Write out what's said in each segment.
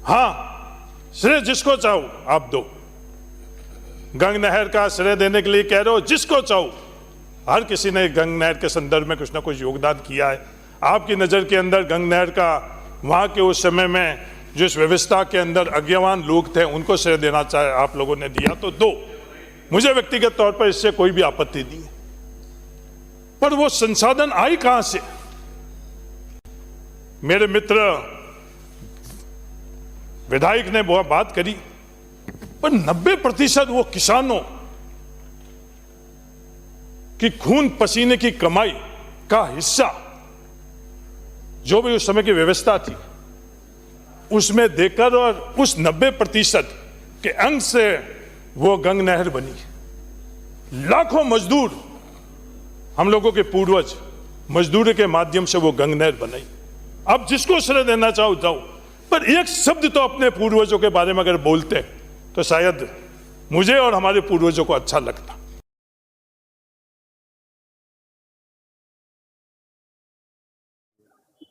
हां, श्रेय जिसको चाहो आप दो। गंग नहर का श्रेय देने के लिए कह रहे हो, जिसको चाहो। हर किसी ने गंग नहर के संदर्भ में कुछ ना कुछ योगदान किया है। आपकी नजर के अंदर गंग नहर का वहां के उस समय में जिस व्यवस्था के अंदर अज्ञावान लोग थे उनको श्रेय देना चाहे आप लोगों ने दिया तो दो, मुझे व्यक्तिगत तौर पर इससे कोई भी आपत्ति नहीं है। पर वो संसाधन आई कहां से? मेरे मित्र विधायक ने बहुत बात करी, पर 90% वो किसानों की खून पसीने की कमाई का हिस्सा जो भी उस समय की व्यवस्था थी उसमें देकर और उस 90% के अंग से वो गंग नहर बनी। लाखों मजदूर, हम लोगों के पूर्वज मजदूरी के माध्यम से वो गंग नहर बनाई। अब जिसको श्रेय देना चाहो जाओ, पर एक शब्द तो अपने पूर्वजों के बारे में अगर बोलते तो शायद मुझे और हमारे पूर्वजों को अच्छा लगता।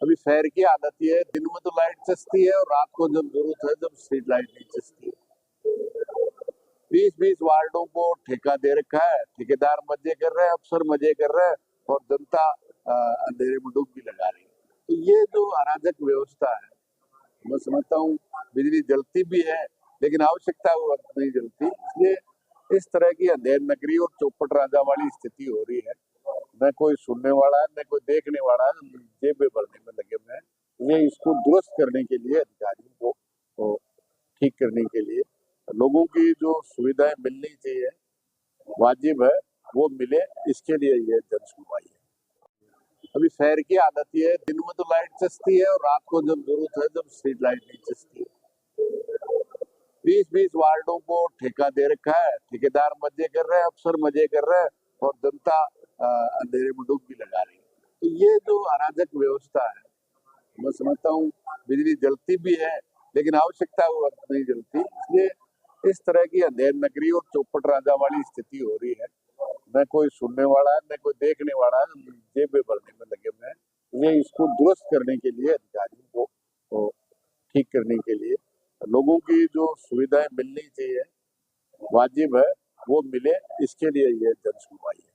अभी शहर की आदत ये है, दिन में तो लाइट चस्ती है और रात को जब जरूरत है जब स्ट्रीट लाइट नहीं चस्ती है। 20-20 वार्डों को ठेका दे रखा है, ठेकेदार मजे कर रहे हैं, अफसर मजे कर रहे हैं और जनता अंधेरे में डुबकी लगा रही है। तो ये जो अराजक व्यवस्था है, मैं समझता हूँ बिजली जलती भी है लेकिन आवश्यकता वो वक्त नहीं जलती, इसलिए इस तरह की अंधेर नगरी और चौपट राजा वाली स्थिति हो रही है। न कोई सुनने वाला है न कोई देखने वाला है, जेबें भरने में लगे हुए हैं। ये इसको दुरुस्त करने के लिए अधिकारियों को ठीक करने के लिए लोगों की जो सुविधाएं मिलनी चाहिए वाजिब है वो मिले, इसके लिए ये जन सुनवाई है। अभी शहर की आदत ये है, दिन में तो लाइट चस्ती है और रात को जब जरूरत है जब स्ट्रीट लाइट नहीं चस्ती है। 20-20 वार्डों को ठेका दे रखा है, ठेकेदार मजे कर रहे हैं, अफसर मजे कर रहे हैं और जनता अंधेरे में डुबकी लगा रही है। तो ये जो अराजक व्यवस्था है, मैं समझता हूँ बिजली जलती भी है लेकिन आवश्यकता वो वक्त नहीं जलती, इसलिए इस तरह की अंधेर नगरी और चौपट राजा वाली स्थिति हो रही है। न कोई सुनने वाला है न कोई देखने वाला है, जेबें भरने में लगे हुए हैं। ये इसको दुरुस्त करने के लिए अधिकारियों को ठीक करने के लिए लोगों की जो सुविधाएं मिलनी चाहिए वाजिब है वो मिले, इसके लिए ये जन सुनवाई है।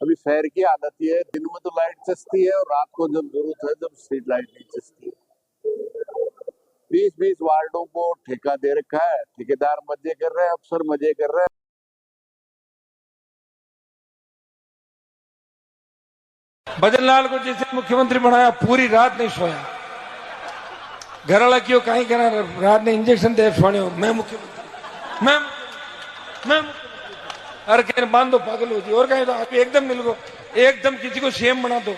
अभी शहर की आदत ये है, दिन में तो लाइट चस्ती है और रात को जब जरूरत है जब स्ट्रीट लाइट नहीं चस्ती है। 20-20 वार्डों को ठेका दे रखा है, ठेकेदार मजे कर रहे हैं, अफसर मजे कर रहे हैं। भजनलाल को जैसे मुख्यमंत्री बनाया, पूरी रात नहीं सोया। घर वाला क्यों कहीं करा रात ने इंजेक्शन दे सोने, मैं मुख्यमंत्री मैं अरे कहने बांध दो, पागल हो जी। और कहीं तो आप एकदम मिल गो, एकदम किसी को सीएम बना दो,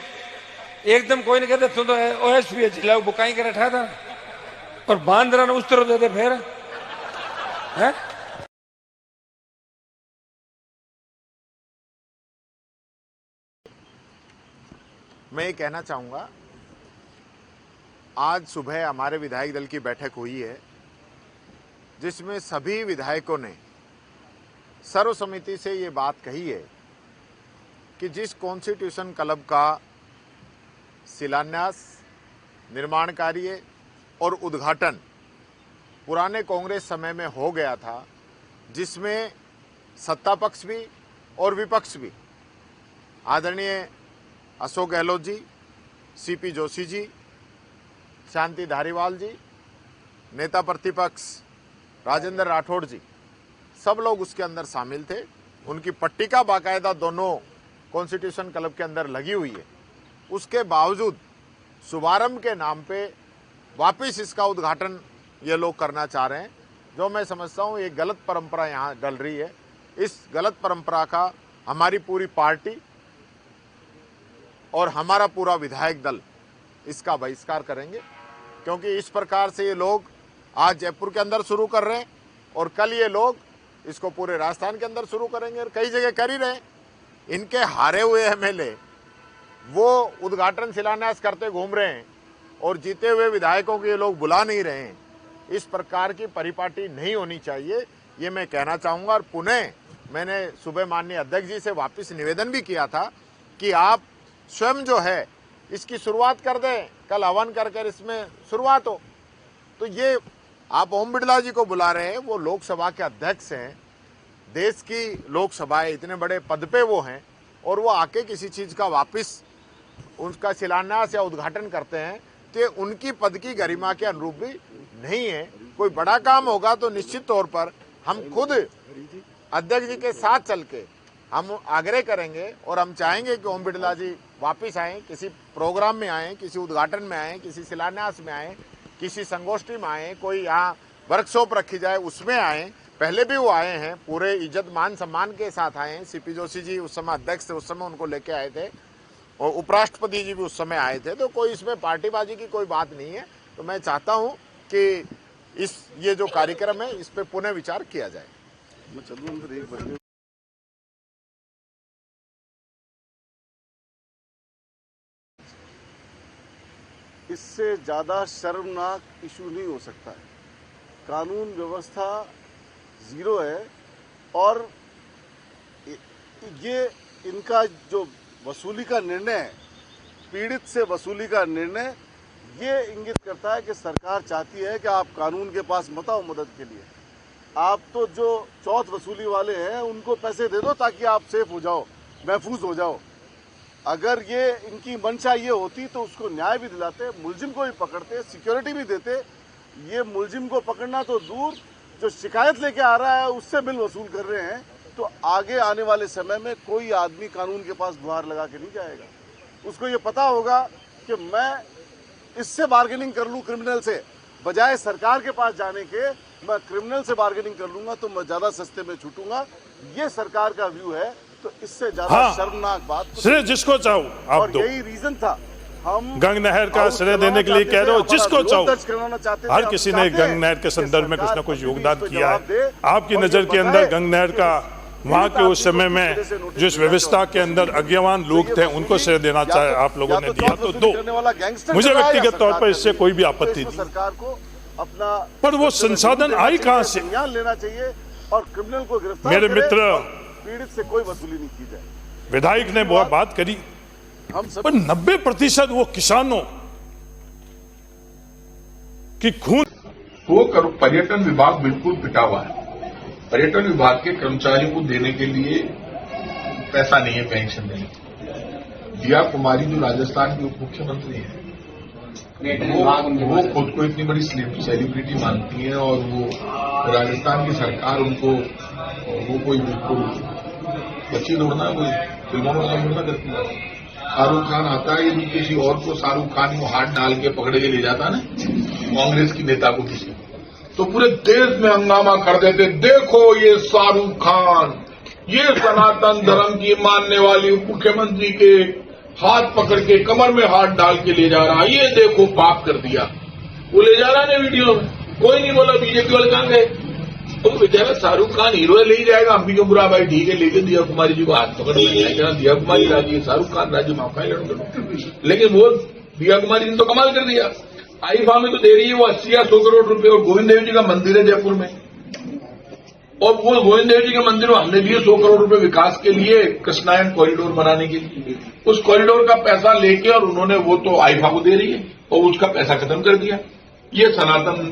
एकदम कोई नहीं कहते तुम तो ओएसपी चिल्लाओ बुकाई कर रखा था और बांध रहा उस तरह देते फिर है। मैं ये कहना चाहूँगा, आज सुबह हमारे विधायक दल की बैठक हुई है जिसमें सभी विधायकों ने सर्वसम्मति से ये बात कही है कि जिस कॉन्स्टिट्यूशन क्लब का शिलान्यास, निर्माण कार्य और उद्घाटन पुराने कांग्रेस समय में हो गया था, जिसमें सत्ता पक्ष भी और विपक्ष भी, आदरणीय अशोक गहलोत जी, सीपी जोशी जी, शांति धारीवाल जी, नेता प्रतिपक्ष राजेंद्र राठौड़ जी, सब लोग उसके अंदर शामिल थे। उनकी पट्टिका बाकायदा दोनों कॉन्स्टिट्यूशन क्लब के अंदर लगी हुई है। उसके बावजूद शुभारंभ के नाम पे वापस इसका उद्घाटन ये लोग करना चाह रहे हैं, जो मैं समझता हूँ एक गलत परंपरा यहाँ डल रही है। इस गलत परंपरा का हमारी पूरी पार्टी और हमारा पूरा विधायक दल इसका बहिष्कार करेंगे, क्योंकि इस प्रकार से ये लोग आज जयपुर के अंदर शुरू कर रहे हैं और कल ये लोग इसको पूरे राजस्थान के अंदर शुरू करेंगे और कई जगह कर ही रहे हैं। इनके हारे हुए एमएलए वो उद्घाटन शिलान्यास करते घूम रहे हैं और जीते हुए विधायकों को ये लोग बुला नहीं रहे हैं। इस प्रकार की परिपाटी नहीं होनी चाहिए, ये मैं कहना चाहूँगा। और पुनः मैंने सुबह माननीय अध्यक्ष जी से वापस निवेदन भी किया था कि आप स्वयं जो है इसकी शुरुआत कर दें, कल हवन कर इसमें शुरुआत हो। तो ये आप ओम बिड़ला जी को बुला रहे हैं, वो लोकसभा के अध्यक्ष हैं, देश की लोकसभा है, इतने बड़े पद पे वो हैं, और वो आके किसी चीज का वापस उसका शिलान्यास या उद्घाटन करते हैं कि उनकी पद की गरिमा के अनुरूप भी नहीं है। कोई बड़ा काम होगा तो निश्चित तौर पर हम खुद अध्यक्ष जी के साथ चल के हम आग्रह करेंगे, और हम चाहेंगे कि ओम बिड़ला जी वापस आएँ, किसी प्रोग्राम में आएँ, किसी उद्घाटन में आएँ, किसी शिलान्यास में आएँ, किसी संगोष्ठी में आएँ, कोई यहाँ वर्कशॉप रखी जाए उसमें आएँ। पहले भी वो आए हैं, पूरे इज्जत मान सम्मान के साथ आए हैं। सीपी जोशी जी उस समय अध्यक्ष थे, उस समय उनको लेके आए थे, और उपराष्ट्रपति जी भी उस समय आए थे। तो कोई इसमें पार्टीबाजी की कोई बात नहीं है। तो मैं चाहता हूं कि ये जो कार्यक्रम है इस पे पुनः विचार किया जाए। इससे ज़्यादा शर्मनाक इशू नहीं हो सकता है। कानून व्यवस्था जीरो है, और ये इनका जो वसूली का निर्णय है, पीड़ित से वसूली का निर्णय, ये इंगित करता है कि सरकार चाहती है कि आप कानून के पास मत आओ मदद के लिए। आप तो जो चौथ वसूली वाले हैं उनको पैसे दे दो ताकि आप सेफ हो जाओ, महफूज हो जाओ। अगर ये इनकी मंशा ये होती तो उसको न्याय भी दिलाते, मुलजिम को भी पकड़ते, सिक्योरिटी भी देते। ये मुलजिम को पकड़ना तो दूर, जो शिकायत लेके आ रहा है उससे बिल वसूल कर रहे हैं। तो आगे आने वाले समय में कोई आदमी कानून के पास गुहार लगा के नहीं जाएगा। उसको ये पता होगा कि मैं इससे बार्गेनिंग कर लूं क्रिमिनल से, बजाय सरकार के पास जाने के मैं क्रिमिनल से बार्गेनिंग कर लूंगा तो मैं ज्यादा सस्ते में छूटूंगा। ये सरकार का व्यू है। तो इससे ज्यादा शर्मनाक बात श्रेय जिसको चाहो आप और दो। यही रीजन था। हम गंग नहर का श्रेय देने के लिए कह रहे हो, जिसको चाहो। हर किसी ने गंग नहर के संदर्भ में कुछ न कुछ योगदान किया है। आपकी नजर के अंदर गंग नहर का वहां के उस समय में जिस व्यवस्था के अंदर अज्ञावान लोग थे उनको श्रेय देना चाहे आप लोगों ने दिया तो दो। मुझे व्यक्तिगत तौर पर इससे कोई भी आपत्ति नहीं, सरकार को अपना पर वो संसाधन आई कहां से? लेना चाहिए और क्रिमिनल को गिरफ्तार मेरे मित्र, पीड़ित से कोई वसूली नहीं की जाए। विधायक ने बहुत बात करी, हम सब पर 90% वो किसानों की खून वो पर्यटन विभाग बिल्कुल पिटा हुआ है। पर्यटन विभाग के कर्मचारियों को देने के लिए पैसा नहीं है, पेंशन नहीं। दिया कुमारी जो राजस्थान की उप मुख्यमंत्री है, वो खुद को इतनी बड़ी सेलिब्रिटी मानती है, और वो राजस्थान की सरकार उनको वो कोई बिल्कुल बच्ची दौड़ना, कोई फिल्मों में काम नहीं करती है। शाहरुख खान आता है, यदि किसी और को शाहरुख खान को हाथ डाल के पकड़ के ले जाता ना, कांग्रेस की नेता को किसी, तो पूरे देश में हंगामा कर देते, देखो ये शाहरुख खान, ये सनातन धर्म की मानने वाली उप मुख्यमंत्री के हाथ पकड़ के कमर में हाथ डाल के ले जा रहा, ये देखो पाप कर दिया। वो ले जा रहा है वीडियो में, कोई नहीं बोला बीजेपी वाले कहां गए। तो बेचारा शाहरुख खान हीरो ले ही जाएगा, हम भी क्यों बुरा भाई, ठीक है लेके दिया कुमारी जी को हाथ पकड़ लेंगे, दिया कुमारी राजी, शाहरुख खान राजी, माफा लड़ूंगा। लेकिन वो दिया कुमारी ने तो कमाल कर दिया, आईफा में तो दे रही है वो 80 या 100 करोड़ रुपए, और गोविंद देव जी का मंदिर है जयपुर में, और वो गोविंद देव जी के मंदिर में हमने दिए 100 करोड़ रुपए विकास के लिए, कृष्णायन कॉरिडोर बनाने के लिए। उस कॉरिडोर का पैसा लेके और उन्होंने वो तो आईफा को दे रही है, और उसका पैसा खत्म कर दिया। ये सनातन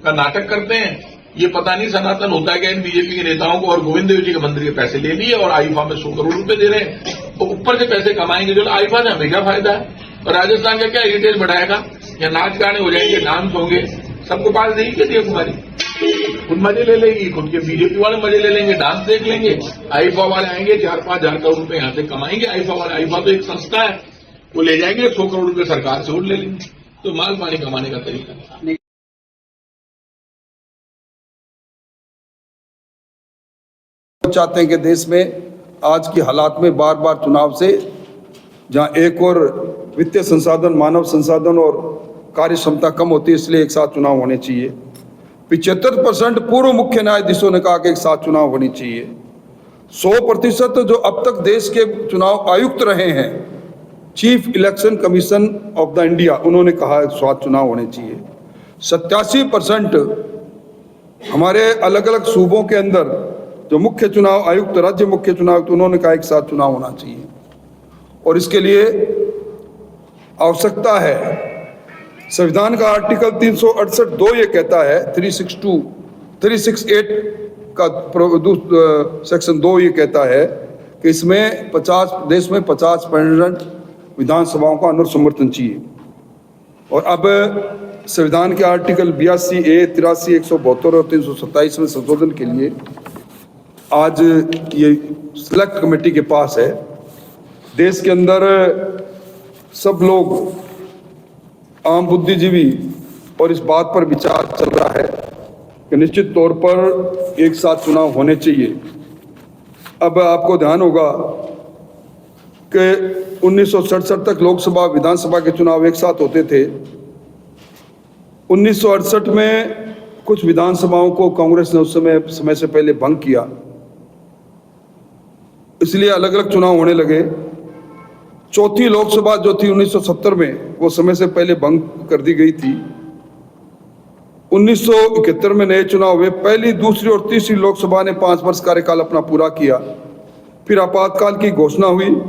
का नाटक करते हैं। ये पता नहीं सनातन होता है क्या इन बीजेपी के नेताओं को, और गोविंद देव जी के मंदिर के पैसे ले लिए और आईफा में 100 करोड़ रुपए दे रहे हैं, तो ऊपर से पैसे कमाएंगे। जो आईफा से हमें क्या फायदा है, और राजस्थान का क्या हेरिटेज बढ़ाएगा, या नाच गाने हो जाएंगे, डांस होंगे, सबको पास नहीं कर दिया कुमारी, खुद मजे ले लेगी, खुद के बीजेपी वाले मजे ले लेंगे, डांस देख लेंगे। आईफा वाले आएंगे 4-5 हजार करोड़ रुपए यहाँ से कमाएंगे। आईफा वाले, आईफा तो एक संस्था है, वो ले जाएंगे 100 करोड़ रुपए सरकार से और ले लेंगे। तो माल पानी कमाने का तरीका। चाहते हैं कि देश में आज की हालात में बार बार चुनाव से, जहां एक और वित्तीय संसाधन, मानव संसाधन और कार्य क्षमता कम होती है, इसलिए एक साथ चुनाव होने चाहिए। 75% पूर्व मुख्य न्यायाधीशों ने कहा कि एक साथ चुनाव होनी चाहिए। 100% जो अब तक देश के चुनाव आयुक्त रहे हैं, chief election commission of the India, उन्होंने कहा एक साथ चुनाव होने चाहिए। 87% हमारे अलग अलग सूबों के अंदर जो मुख्य चुनाव आयुक्त, राज्य मुख्य चुनाव आयुक्त, उन्होंने कहा एक साथ चुनाव होना चाहिए। और इसके लिए आवश्यकता है संविधान का आर्टिकल 368(2) ये कहता है, 368 का सेक्शन 2 ये कहता है कि इसमें 50 देश में 50% विधानसभाओं का अनुसमर्थन चाहिए। और अब संविधान के आर्टिकल 82A, 83, 172 और 327 में संशोधन के लिए आज ये सिलेक्ट कमेटी के पास है। देश के अंदर सब लोग, आम बुद्धिजीवी, और इस बात पर विचार चल रहा है कि निश्चित तौर पर एक साथ चुनाव होने चाहिए। अब आपको ध्यान होगा कि 1967 तक लोकसभा विधानसभा के चुनाव एक साथ होते थे। 1968 में कुछ विधानसभाओं को कांग्रेस ने उस समय से पहले भंग किया, इसलिए अलग अलग चुनाव होने लगे। चौथी लोकसभा जो थी 1970 में, वो समय से पहले भंग कर दी गई थी। 1971 में नए चुनाव हुए। पहली, दूसरी और तीसरी लोकसभा ने 5 वर्ष कार्यकाल अपना पूरा किया। फिर आपातकाल की घोषणा हुई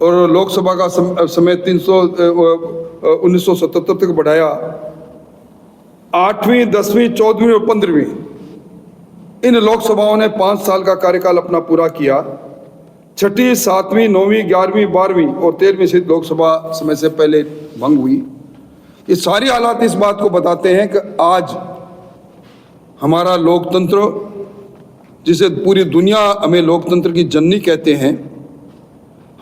और लोकसभा का समय 1977 तक बढ़ाया। 8वीं, 10वीं, 14वीं और 15वीं इन लोकसभाओं ने 5 साल का कार्यकाल अपना पूरा किया। 6ठी, 7वीं, 9वीं, 11वीं, 12वीं और 13वीं से लोकसभा समय से पहले भंग हुई। ये सारी हालात इस बात को बताते हैं कि आज हमारा लोकतंत्र, जिसे पूरी दुनिया हमें लोकतंत्र की जननी कहते हैं,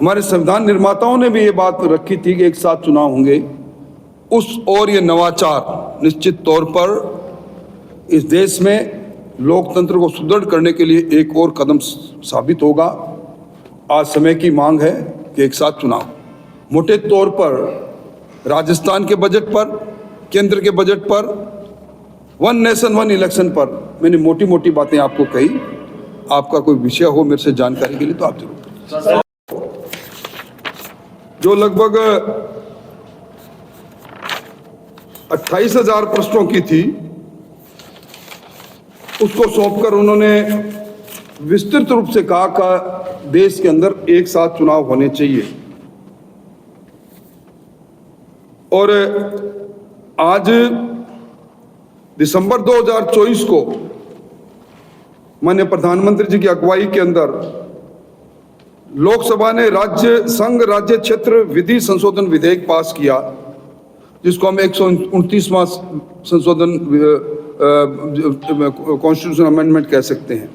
हमारे संविधान निर्माताओं ने भी ये बात रखी थी कि एक साथ चुनाव होंगे। उस और ये नवाचार निश्चित तौर पर इस देश में लोकतंत्र को सुदृढ़ करने के लिए एक और कदम साबित होगा। आज समय की मांग है कि एक साथ चुनाव। मोटे तौर पर राजस्थान के बजट पर, केंद्र के बजट पर, वन नेशन वन इलेक्शन पर मैंने मोटी मोटी बातें आपको कही। आपका कोई विषय हो मेरे से जानकारी के लिए तो आप जरूर। जो लगभग 28,000 प्रश्नों की थी, उसको सौंपकर उन्होंने विस्तृत रूप से कहा कि देश के अंदर एक साथ चुनाव होने चाहिए। और आज दिसंबर 2024 को माननीय प्रधानमंत्री जी की अगुवाई के अंदर लोकसभा ने संघ राज्य क्षेत्र विधि संशोधन विधेयक पास किया, जिसको हम 129वां संशोधन कॉन्स्टिट्यूशन अमेंडमेंट कह सकते हैं।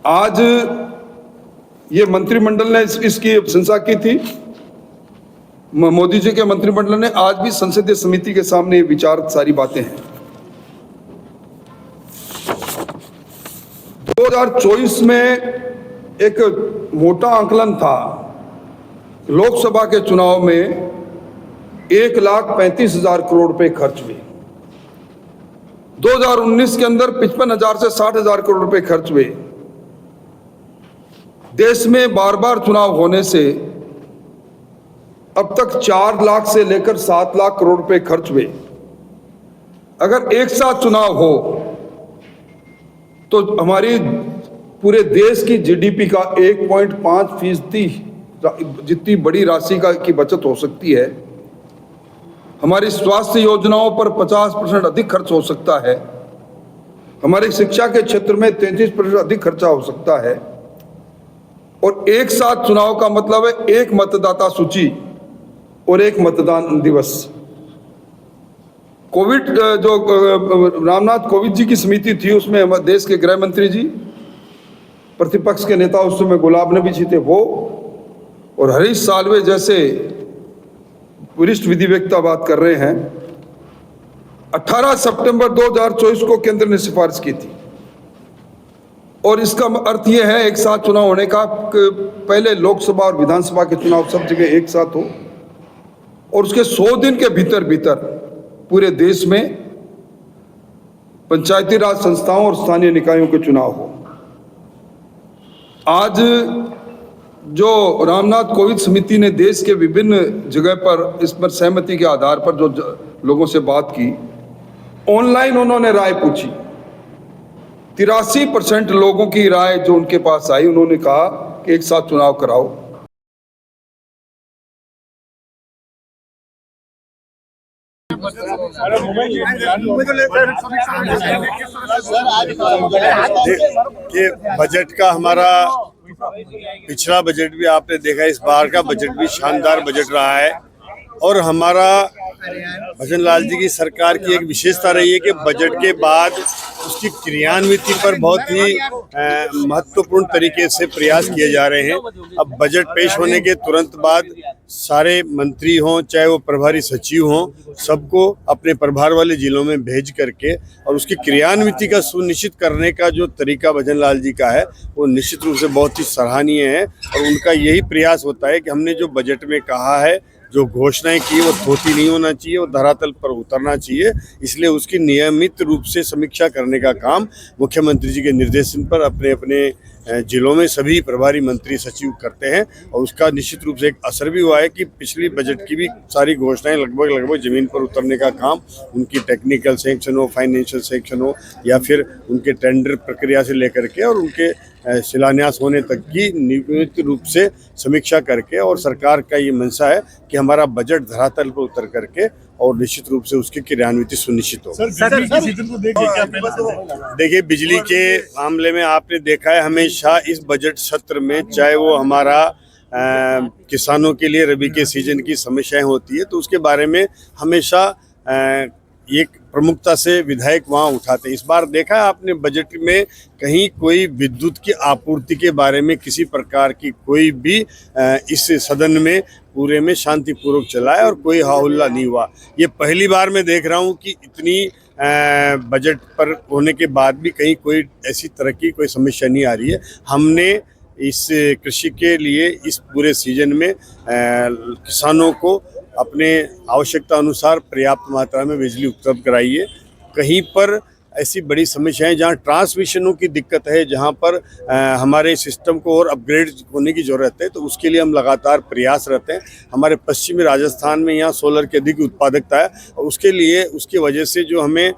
आज ये मंत्रिमंडल ने इसकी प्रशंसा की थी। मोदी जी के मंत्रिमंडल ने आज भी संसदीय समिति के सामने ये विचार सारी बातें हैं। 2024 में एक मोटा आंकलन था, लोकसभा के चुनाव में 1,35,000 करोड़ रुपए खर्च हुए। 2019 के अंदर 55,000 से 60,000 करोड़ रुपए खर्च हुए। देश में बार बार चुनाव होने से अब तक 4 लाख से लेकर 7 लाख करोड़ रुपए खर्च हुए। अगर एक साथ चुनाव हो तो हमारी पूरे देश की जीडीपी का 1.5% जितनी बड़ी राशि की बचत हो सकती है। हमारी स्वास्थ्य योजनाओं पर 50% अधिक खर्च हो सकता है। हमारी शिक्षा के क्षेत्र में 33% अधिक खर्चा हो सकता है। और एक साथ चुनाव का मतलब है एक मतदाता सूची और एक मतदान दिवस। कोविड जो रामनाथ कोविंद जी की समिति थी, उसमें देश के गृह मंत्री जी, प्रतिपक्ष के नेता उस समय गुलाब नबी जी थे, वो और हरीश साल्वे जैसे वरिष्ठ विधिवेत्ता बात कर रहे हैं। 18 सितंबर 2024 को केंद्र ने सिफारिश की थी। और इसका अर्थ यह है एक साथ चुनाव होने का, पहले लोकसभा और विधानसभा के चुनाव सब जगह एक साथ हो और उसके 100 दिन के भीतर पूरे देश में पंचायती राज संस्थाओं और स्थानीय निकायों के चुनाव हो। आज जो रामनाथ कोविंद समिति ने देश के विभिन्न जगह पर इस पर सहमति के आधार पर जो लोगों से बात की, ऑनलाइन उन्होंने राय पूछी। 83% लोगों की राय जो उनके पास आई, उन्होंने कहा कि एक साथ चुनाव कराओ। कि बजट का हमारा पिछला बजट भी आपने देखा, इस बार का बजट भी शानदार बजट रहा है। और हमारा भजन लाल जी की सरकार की एक विशेषता रही है कि बजट के बाद उसकी क्रियान्विति पर बहुत ही महत्वपूर्ण तरीके से प्रयास किए जा रहे हैं। अब बजट पेश होने के तुरंत बाद सारे मंत्री हों, चाहे वो प्रभारी सचिव हों, सबको अपने प्रभार वाले जिलों में भेज करके और उसकी क्रियान्विति का सुनिश्चित करने का जो तरीका भजन लाल जी का है वो निश्चित रूप से बहुत ही सराहनीय है। और उनका यही प्रयास होता है कि हमने जो बजट में कहा है, जो घोषणाएं की, वो थोथी नहीं होना चाहिए, वो धरातल पर उतरना चाहिए। इसलिए उसकी नियमित रूप से समीक्षा करने का काम मुख्यमंत्री जी के निर्देशन पर अपने अपने जिलों में सभी प्रभारी मंत्री सचिव करते हैं। और उसका निश्चित रूप से एक असर भी हुआ है कि पिछली बजट की भी सारी घोषणाएं लगभग जमीन पर उतरने का काम, उनकी टेक्निकल सेक्शन हो, फाइनेंशियल सेक्शन हो, या फिर उनके टेंडर प्रक्रिया से लेकर के और उनके शिलान्यास होने तक की नियमित रूप से समीक्षा करके, और सरकार का ये मंशा है कि हमारा बजट धरातल पर उतर करके और निश्चित रूप से उसकी क्रियान्विति सुनिश्चित हो। देखिए, बिजली के मामले में आपने देखा है हमेशा इस बजट सत्र में, चाहे वो हमारा किसानों के लिए रबी के सीजन की समस्याएं होती है तो उसके बारे में हमेशा एक प्रमुखता से विधायक वहाँ उठाते हैं। इस बार देखा आपने बजट में कहीं कोई विद्युत की आपूर्ति के बारे में किसी प्रकार की कोई भी इस सदन में पूरे में शांतिपूर्वक चला है और कोई हाहुल्ला नहीं हुआ। ये पहली बार मैं देख रहा हूँ कि इतनी बजट पर होने के बाद भी कहीं कोई ऐसी तरह की कोई समस्या नहीं आ रही है। हमने इस कृषि के लिए इस पूरे सीजन में किसानों को अपने आवश्यकता अनुसार पर्याप्त मात्रा में बिजली उपलब्ध कराई है। कहीं पर ऐसी बड़ी समस्याएं जहां ट्रांसमिशनों की दिक्कत है, जहां पर हमारे सिस्टम को और अपग्रेड होने की ज़रूरत है, तो उसके लिए हम लगातार प्रयासरत हैं। हमारे पश्चिमी राजस्थान में यहाँ सोलर की अधिक उत्पादकता है और उसके लिए, उसकी वजह से जो हमें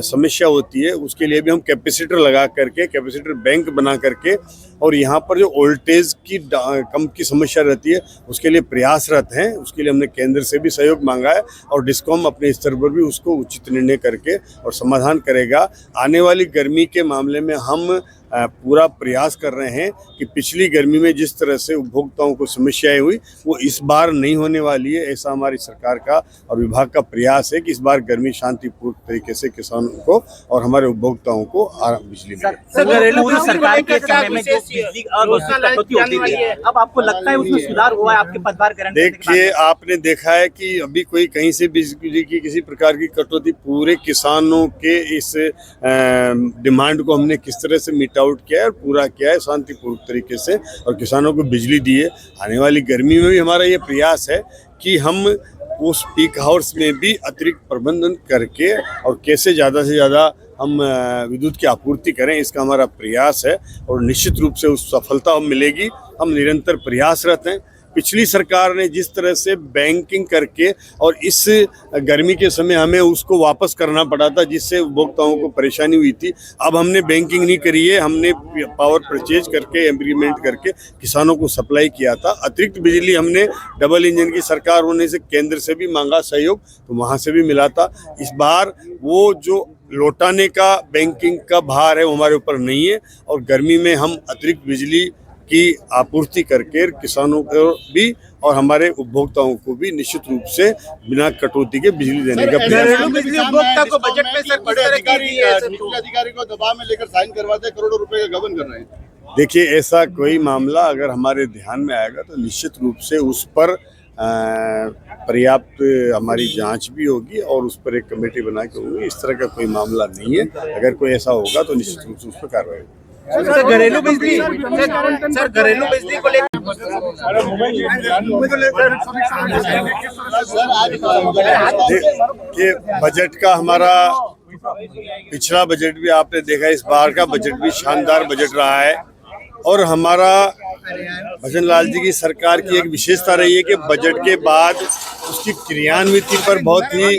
समस्या होती है उसके लिए भी हम कैपेसिटर लगा करके, कैपेसिटर बैंक बना करके, और यहाँ पर जो वोल्टेज की कम की समस्या रहती है उसके लिए प्रयासरत हैं। उसके लिए हमने केंद्र से भी सहयोग मांगा है और डिस्कॉम अपने स्तर पर भी उसको उचित निर्णय करके और समाधान करेगा। आने वाली गर्मी के मामले में हम पूरा प्रयास कर रहे हैं कि पिछली गर्मी में जिस तरह से उपभोक्ताओं को समस्याएं हुई वो इस बार नहीं होने वाली है। ऐसा हमारी सरकार का और विभाग का प्रयास है कि इस बार गर्मी शांतिपूर्ण तरीके से किसानों को और हमारे उपभोक्ताओं को बिजली मिले। घरेलू सरकार के समय में जो बिजली कटौती होती थी, अब आपको लगता है उसमें सुधार हुआ है आपके पदभार ग्रहण? देखिए, आपने देखा है कि अभी कोई कहीं से बिजली की किसी प्रकार की कटौती, पूरे किसानों के इस डिमांड को हमने किस तरह से मीट आउट किया है और पूरा किया है शांतिपूर्ण तरीके से और किसानों को बिजली दी है। आने वाली गर्मी में भी हमारा ये प्रयास है कि हम उस पीक हाउस में भी अतिरिक्त प्रबंधन करके और कैसे ज़्यादा से ज़्यादा हम विद्युत की आपूर्ति करें, इसका हमारा प्रयास है और निश्चित रूप से उस सफलता हम मिलेगी। हम निरंतर प्रयासरत हैं। पिछली सरकार ने जिस तरह से बैंकिंग करके और इस गर्मी के समय हमें उसको वापस करना पड़ा था जिससे उपभोक्ताओं को परेशानी हुई थी, अब हमने बैंकिंग नहीं करी है। हमने पावर परचेज करके, एग्रीमेंट करके किसानों को सप्लाई किया था। अतिरिक्त बिजली हमने डबल इंजन की सरकार होने से केंद्र से भी मांगा सहयोग, तो वहाँ से भी मिला था। इस बार वो जो लौटाने का बैंकिंग का भार है वो हमारे ऊपर नहीं है और गर्मी में हम अतिरिक्त बिजली की आपूर्ति करके किसानों को भी और हमारे उपभोक्ताओं को भी निश्चित रूप से बिना कटौती के बिजली देने का प्रयास। बिजली उपभोक्ता को बजट में सर बड़े अधिकारी को दबाव में लेकर साइन करवाते करोड़ों रुपए का गबन कर रहे हैं। देखिए, ऐसा कोई मामला अगर हमारे ध्यान में आएगा तो निश्चित रूप से उस पर पर्याप्त हमारी जांच भी होगी और उस पर एक कमेटी बना के होगी। इस तरह का कोई मामला नहीं है। अगर कोई ऐसा होगा तो निश्चित रूप से उस पर कार्रवाई होगी। सर, घरेलू बिजली को लेकर कि बजट का हमारा पिछला बजट भी आपने देखा, इस बार का बजट भी शानदार बजट रहा है। और हमारा भजन लाल जी की सरकार की एक विशेषता रही है कि बजट के बाद उसकी क्रियान्विति पर बहुत ही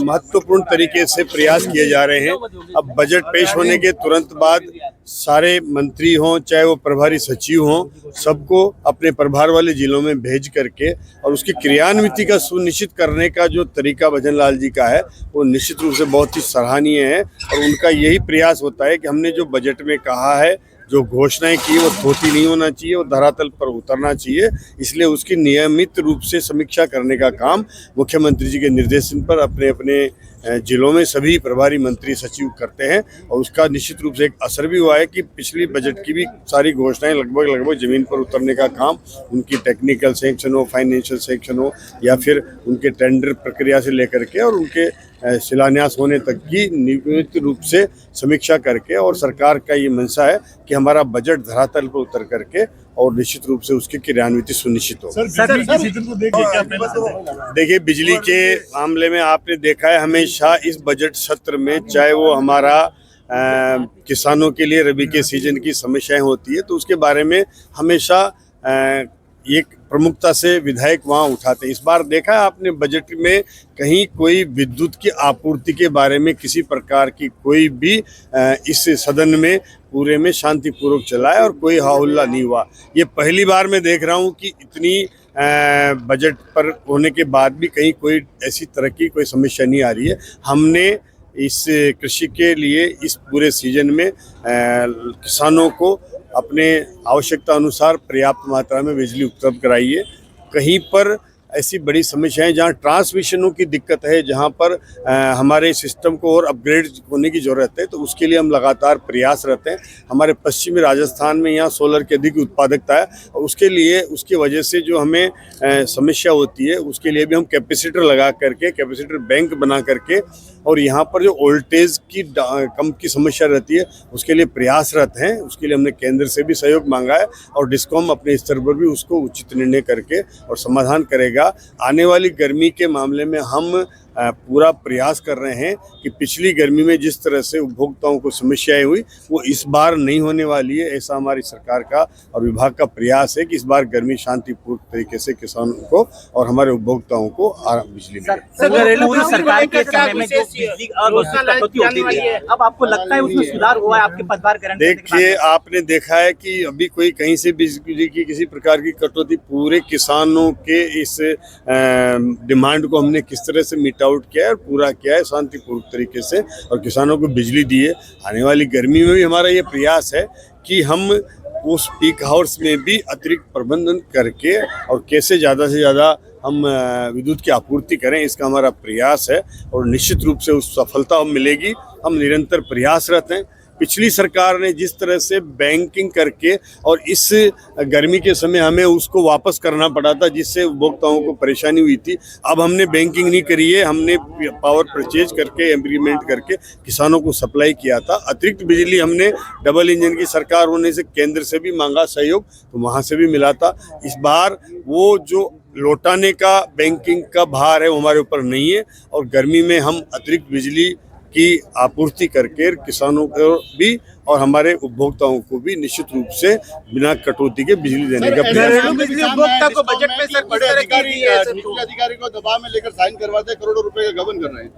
महत्वपूर्ण तरीके से प्रयास किए जा रहे हैं। अब बजट पेश होने के तुरंत बाद सारे मंत्री हों, चाहे वो प्रभारी सचिव हों, सबको अपने प्रभार वाले जिलों में भेज करके और उसकी क्रियान्विति का सुनिश्चित करने का जो तरीका भजन लाल जी का है वो निश्चित रूप से बहुत ही सराहनीय है। और उनका यही प्रयास होता है कि हमने जो बजट में कहा है, जो घोषणाएं की, वो थोथी नहीं होना चाहिए, वो धरातल पर उतरना चाहिए। इसलिए उसकी नियमित रूप से समीक्षा करने का काम मुख्यमंत्री जी के निर्देशन पर अपने अपने जिलों में सभी प्रभारी मंत्री सचिव करते हैं। और उसका निश्चित रूप से एक असर भी हुआ है कि पिछली बजट की भी सारी घोषणाएं लगभग ज़मीन पर उतरने का काम, उनकी टेक्निकल सेक्शन हो, फाइनेंशियल सेक्शन हो, या फिर उनके टेंडर प्रक्रिया से लेकर के और उनके शिलान्यास होने तक की नियमित रूप से समीक्षा करके, और सरकार का ये मंशा है कि हमारा बजट धरातल पर उतर करके और निश्चित रूप से उसकी क्रियान्विति सुनिश्चित हो। देखिए, बिजली के मामले में आपने देखा है हमेशा इस बजट सत्र में, चाहे वो हमारा किसानों के लिए रबी के सीजन की समस्याएं होती है तो उसके बारे में हमेशा एक प्रमुखता से विधायक वहाँ उठाते हैं। इस बार देखा है आपने बजट में कहीं कोई विद्युत की आपूर्ति के बारे में किसी प्रकार की कोई भी इस सदन में पूरे में शांतिपूर्वक चला है और कोई हाहुल्ला नहीं हुआ। ये पहली बार मैं देख रहा हूँ कि इतनी बजट पर होने के बाद भी कहीं कोई ऐसी तरह की कोई समस्या नहीं आ रही है। हमने इस कृषि के लिए इस पूरे सीजन में किसानों को अपने आवश्यकता अनुसार पर्याप्त मात्रा में बिजली उपलब्ध कराई है। कहीं पर ऐसी बड़ी समस्याएं जहां ट्रांसमिशनों की दिक्कत है, जहां पर हमारे सिस्टम को और अपग्रेड होने की ज़रूरत है, तो उसके लिए हम लगातार प्रयासरत हैं। हमारे पश्चिमी राजस्थान में यहाँ सोलर की अधिक उत्पादकता है और उसके लिए, उसकी वजह से जो हमें समस्या होती है उसके लिए भी हम कैपेसिटर लगा करके, कैपेसिटर बैंक बना करके, और यहाँ पर जो वोल्टेज की कम की समस्या रहती है उसके लिए प्रयासरत हैं। उसके लिए हमने केंद्र से भी सहयोग मांगा है और डिस्कॉम अपने स्तर पर भी उसको उचित निर्णय करके और समाधान करेगा। आने वाली गर्मी के मामले में हम पूरा प्रयास कर रहे हैं कि पिछली गर्मी में जिस तरह से उपभोक्ताओं को समस्याएं हुई वो इस बार नहीं होने वाली है। ऐसा हमारी सरकार का और विभाग का प्रयास है कि इस बार गर्मी शांतिपूर्ण तरीके से किसानों को और हमारे उपभोक्ताओं को बिजली मिले। पूरी सरकार के समय में जो बिजली कटौती होती थी, अब आपको लगता है उसमें सुधार हुआ है आपके पदभार ग्रहण करने के बाद? देखिए, आपने देखा है कि अभी कोई कहीं से बिजली की किसी प्रकार की कटौती, पूरे किसानों के इस डिमांड को हमने किस तरह से मीट आउट किया है और पूरा किया है शांतिपूर्ण तरीके से और किसानों को बिजली दी है। आने वाली गर्मी में भी हमारा ये प्रयास है कि हम उस पीक हाउस में भी अतिरिक्त प्रबंधन करके और कैसे ज़्यादा से ज़्यादा हम विद्युत की आपूर्ति करें, इसका हमारा प्रयास है और निश्चित रूप से उस सफलता मिलेगी। हम निरंतर प्रयासरत हैं। पिछली सरकार ने जिस तरह से बैंकिंग करके और इस गर्मी के समय हमें उसको वापस करना पड़ा था जिससे उपभोक्ताओं को परेशानी हुई थी, अब हमने बैंकिंग नहीं करी है। हमने पावर परचेज करके, एग्रीमेंट करके किसानों को सप्लाई किया था। अतिरिक्त बिजली हमने डबल इंजन की सरकार होने से केंद्र से भी मांगा सहयोग, तो वहाँ से भी मिला था। इस बार वो जो लौटाने का बैंकिंग का भार है वो हमारे ऊपर नहीं है और गर्मी में हम अतिरिक्त बिजली की आपूर्ति करके किसानों को भी और हमारे उपभोक्ताओं को भी निश्चित रूप से बिना कटौती के बिजली देने का प्रयास। बिजली उपभोक्ता को बजट में सर बड़े अधिकारी को दबाव में लेकर साइन करवाते करोड़ों रुपए का गबन कर रहे हैं।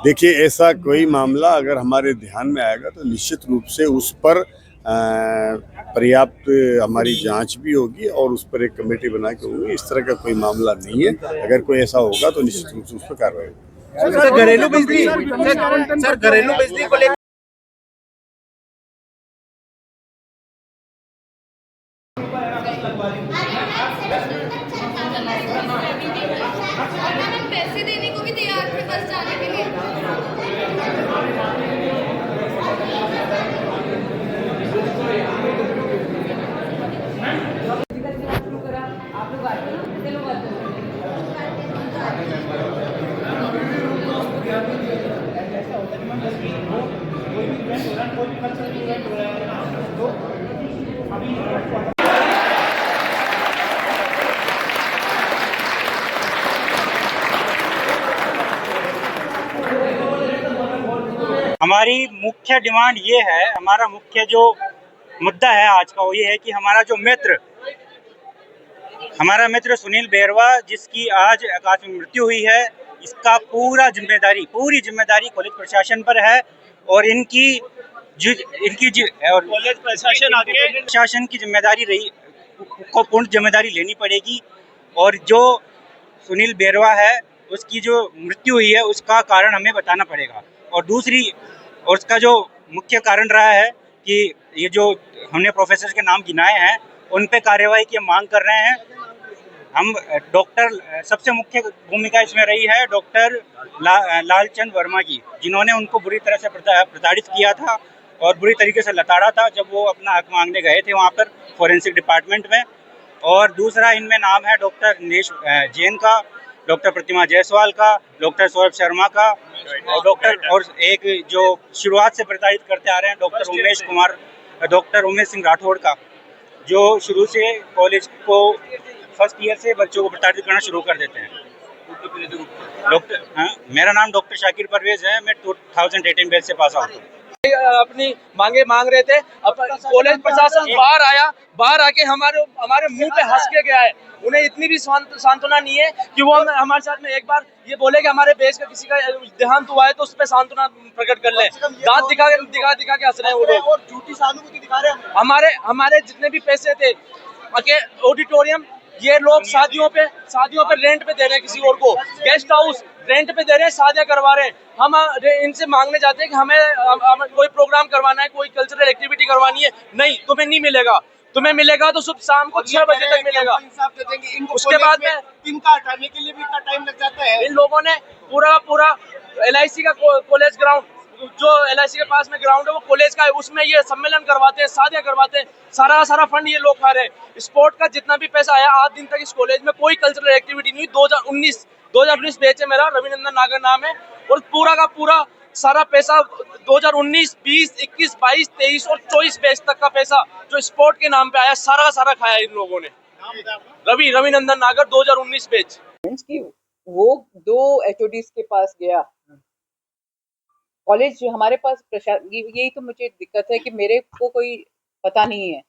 देखिए, ऐसा कोई मामला अगर हमारे ध्यान में आएगा तो निश्चित रूप से उस पर पर्याप्त हमारी जांच भी होगी और उस पर एक कमेटी बना के होगी। इस तरह का कोई मामला नहीं है। अगर कोई ऐसा होगा तो निश्चित रूप से उस पर कार्रवाई होगी। सर, घरेलू बिजली को लेकर पैसे देने को भी तैयार थे बस जाने के लिए। हमारी मुख्य डिमांड ये है, हमारा मुख्य जो मुद्दा है आज का, वो ये है कि हमारा मित्र सुनील बेरवा, जिसकी आज आकस्मिक मृत्यु हुई है, इसका पूरी जिम्मेदारी कॉलेज प्रशासन पर है। और कॉलेज प्रशासन की जिम्मेदारी पूर्ण जिम्मेदारी लेनी पड़ेगी। और जो सुनील बेरवा है, उसकी जो मृत्यु हुई है, उसका कारण हमें बताना पड़ेगा। और उसका जो मुख्य कारण रहा है कि ये जो हमने प्रोफेसर के नाम गिनाए हैं, उन पे कार्यवाही की मांग कर रहे हैं हम। सबसे मुख्य भूमिका इसमें रही है डॉक्टर लालचंद वर्मा की, जिन्होंने उनको बुरी तरह से प्रताड़ित किया था और बुरी तरीके से लताड़ा था जब वो अपना हक मांगने गए थे वहाँ पर फॉरेंसिक डिपार्टमेंट में। और दूसरा इनमें नाम है डॉक्टर दिनेश जैन का, डॉक्टर प्रतिमा जायसवाल का, डॉक्टर सौरभ शर्मा का, और एक जो शुरुआत से प्रताड़ित करते आ रहे हैं डॉक्टर उमेश सिंह राठौड़ का, जो शुरू से कॉलेज को फर्स्ट ईयर से बच्चों को प्रताड़ित करना शुरू कर देते हैं। मेरा नाम डॉक्टर शाकिर परवेज है, मैं 2018 बैच से पास आउट हूँ। अपनी मांगे मांग रहे थे, कॉलेज प्रशासन बाहर आके हमारे मुंह पे हंस के गया है। उन्हें इतनी भी सांत्वना नहीं है कि वो हमारे साथ में एक बार ये बोले कि हमारे देश का किसी का देहांत हुआ है तो उस पर सांत्वना प्रकट कर ले। दांत दिखा के हंस रहे हैं वो लोग और झूठी सहानुभूति दिखा रहे हैं। हमारे जितने भी पैसे थे ऑडिटोरियम, ये लोग शादियों पे रेंट पे दे रहे हैं, किसी और को गेस्ट हाउस रेंट पे दे रहे हैं, शादियां करवा रहे हैं। हम इनसे मांगने जाते हैं कि हमें कोई प्रोग्राम करवाना है, कोई कल्चरल एक्टिविटी करवानी है, नहीं तुम्हें नहीं मिलेगा। तुम्हें मिलेगा तो सुबह शाम को 6 बजे तक मिलेगा। उसके बाद में इनका हटाने के लिए भी इतना टाइम लग जाता है। इन लोगों ने पूरा LIC का कॉलेज ग्राउंड, जो LIC के पास में ग्राउंड है वो कॉलेज का है, उसमें ये सम्मेलन करवाते हैं, शादियां करवाते हैं। सारा फंड ये लोग खा रहे हैं। स्पोर्ट का जितना भी पैसा आया, आज दिन तक इस कॉलेज में कोई कल्चरल एक्टिविटी नहीं हुई। 2019 बैच है मेरा, रविनंदन नागर नाम है, और पूरा का पूरा सारा पैसा 2019, 20, 21, 22, 23 और 24 बैच तक का पैसा जो स्पोर्ट के नाम पे आया, सारा खाया इन लोगों ने। रविनंदन नागर 2019 बैच। वो 2 HODs के पास गया कॉलेज, हमारे पास यही तो मुझे दिक्कत है कि मेरे को कोई पता नहीं है।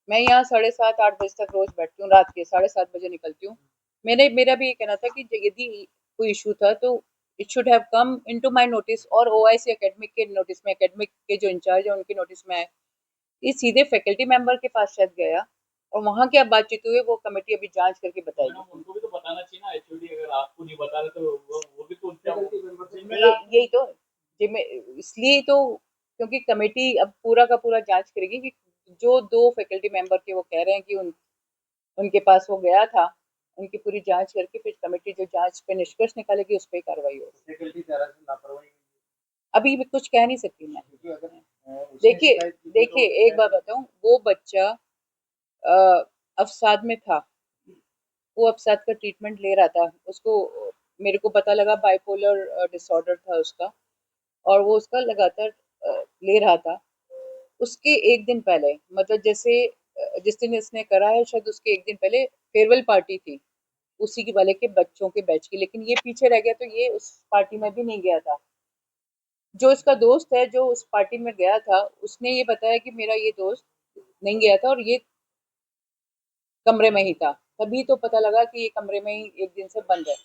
मैं यहाँ 7:30 8 बजे तक रोज बैठती हूँ, रात के 7:30 बजे निकलती हूँ। मेरा भी ये कहना था कि यदि कोई इशू था तो it should have come into my notice और OIC एकेडमिक के नोटिस में, एकेडमिक के जो इंचार्ज है उनके नोटिस में आए। ये सीधे फैकल्टी मेंबर के पास शायद गया और वहाँ क्या बातचीत हुई वो कमेटी अभी जांच करके बताएगी। उनको भी तो बताना चाहिए ना, HOD अगर आपको नहीं बता रहे तो वो भी तो यही तो इसलिए तो, क्योंकि कमेटी अब पूरा का पूरा जांच करेगी कि जो 2 फैकल्टी मेंबर के वो कह रहे हैं कि उनके पास वो गया था, उनकी पूरी जांच करके फिर कमेटी जो जांच पे निष्कर्ष निकालेगी उस पर कार्रवाई होगी। अभी कुछ कह नहीं सकती मैं। देखिए एक बात बताऊं, वो बच्चा अवसाद में था, वो अवसाद का ट्रीटमेंट ले रहा था। उसको मेरे को पता लगा बाइपोलर डिसऑर्डर था उसका, और वो उसका लगातार ले रहा था। उसके एक दिन पहले, मतलब जैसे जिस दिन इसने करा है, शायद उसके एक दिन पहले फेयरवेल पार्टी थी उसी के वाले के बच्चों के बैच की, लेकिन ये पीछे रह गया तो ये उस पार्टी में भी नहीं गया था। जो इसका दोस्त है जो उस पार्टी में गया था, उसने ये बताया कि मेरा ये दोस्त नहीं गया था और ये कमरे में ही था। तभी तो पता लगा कि ये कमरे में ही एक दिन से बंद है।